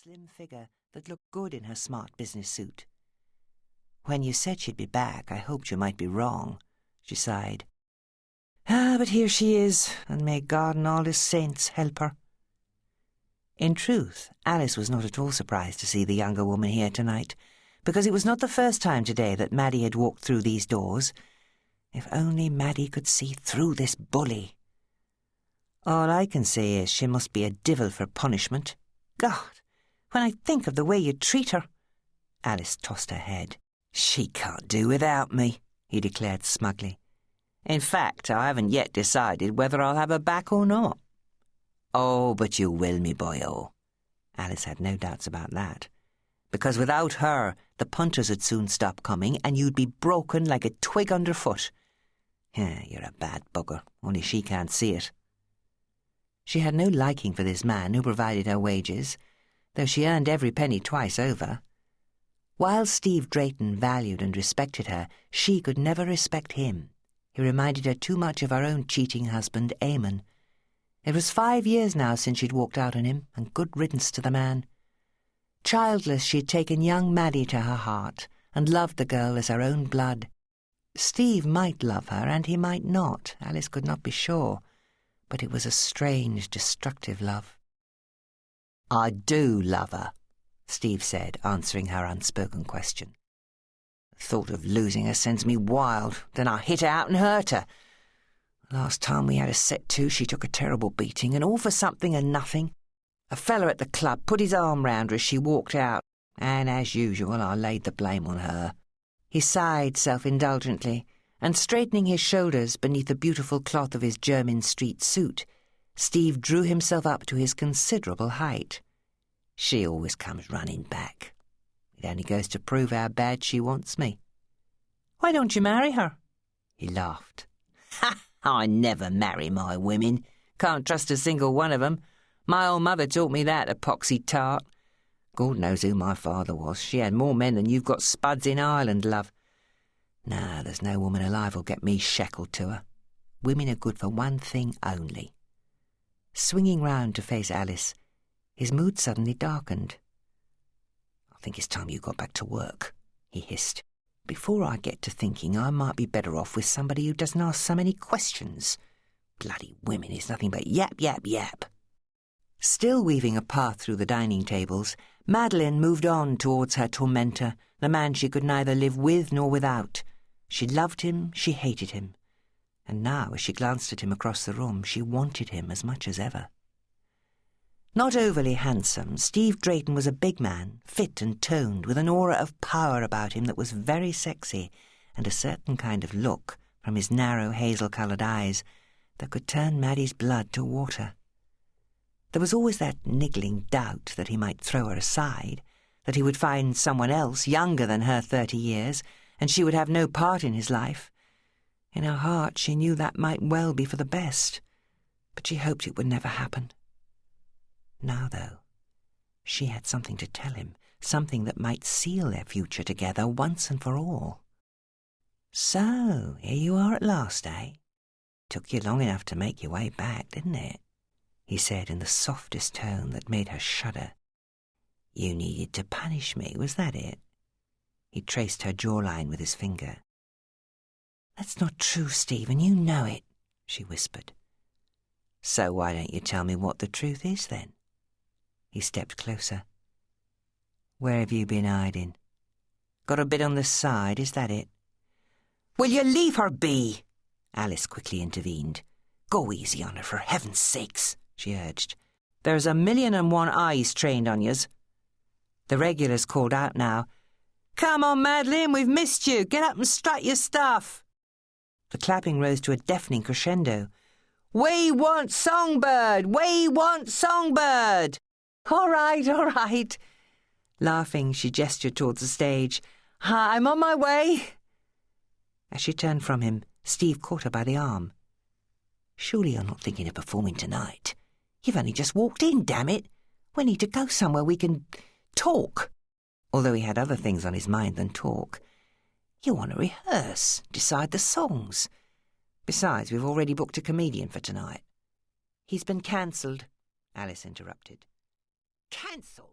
slim figure that looked good in her smart business suit. "When you said she'd be back, I hoped you might be wrong," she sighed. But here she is, and may God and all his saints help her." In truth, Alice was not at all surprised to see the younger woman here tonight, because it was not the first time today that Maddie had walked through these doors. If only Maddie could see through this bully. "All I can say is she must be a divil for punishment. God, when I think of the way you treat her—" Alice tossed her head. "She can't do without me," he declared smugly. "In fact, I haven't yet decided whether I'll have her back or not." "Oh, but you will, me boyo." Alice had no doubts about that. "Because without her, the punters would soon stop coming, and you'd be broken like a twig underfoot. You're a bad bugger, only she can't see it." She had no liking for this man who provided her wages, though she earned every penny twice over. While Steve Drayton valued and respected her, she could never respect him. He reminded her too much of her own cheating husband, Eamon. It was 5 years now since she'd walked out on him, and good riddance to the man. Childless, she had taken young Maddie to her heart, and loved the girl as her own blood. Steve might love her, and he might not. Alice could not be sure, but it was a strange, destructive love. "I do love her," Steve said, answering her unspoken question. "The thought of losing her sends me wild. Then I hit her out and hurt her. Last time we had a set to, she took a terrible beating, and all for something and nothing. A fella at the club put his arm round her as she walked out, and as usual I laid the blame on her." He sighed self-indulgently, and straightening his shoulders beneath the beautiful cloth of his Jermyn Street suit, Steve drew himself up to his considerable height. "She always comes running back. It only goes to prove how bad she wants me." "Why don't you marry her?" He laughed. "Ha! I never marry my women. Can't trust a single one of 'em. My old mother taught me that, a poxy tart. God knows who my father was. She had more men than you've got spuds in Ireland, love. No, there's no woman alive will get me shackled to her. Women are good for one thing only." Swinging round to face Alice, his mood suddenly darkened. "I think it's time you got back to work," he hissed. "Before I get to thinking I might be better off with somebody who doesn't ask so many questions. Bloody women is nothing but yap, yap, yap." Still weaving a path through the dining tables, Madeline moved on towards her tormentor, the man she could neither live with nor without. She loved him, she hated him. And now, as she glanced at him across the room, she wanted him as much as ever. Not overly handsome, Steve Drayton was a big man, fit and toned, with an aura of power about him that was very sexy, and a certain kind of look, from his narrow hazel-coloured eyes, that could turn Maddie's blood to water. There was always that niggling doubt that he might throw her aside, that he would find someone else younger than her 30 years, and she would have no part in his life. In her heart she knew that might well be for the best, but she hoped it would never happen. Now, though, she had something to tell him, something that might seal their future together once and for all. "So, here you are at last, eh? Took you long enough to make your way back, didn't it?" he said in the softest tone that made her shudder. "You needed to punish me, was that it?" He traced her jawline with his finger. "That's not true, Stephen, you know it," she whispered. "So why don't you tell me what the truth is, then?" He stepped closer. "Where have you been hiding? Got a bit on the side, is that it?" "Will you leave her be?" Alice quickly intervened. "Go easy on her, for heaven's sakes," she urged. "There's 1,000,001 eyes trained on yous." The regulars called out now. "Come on, Madeline, we've missed you. Get up and strut your stuff." The clapping rose to a deafening crescendo. "We want Songbird! We want Songbird!" All right. Laughing, she gestured towards the stage. "I'm on my way." As she turned from him, Steve caught her by the arm. "Surely you're not thinking of performing tonight? You've only just walked in, damn it. We need to go somewhere we can talk." Although he had other things on his mind than talk. "You want to rehearse, decide the songs. Besides, we've already booked a comedian for tonight." "He's been cancelled," Alice interrupted. "Cancelled?"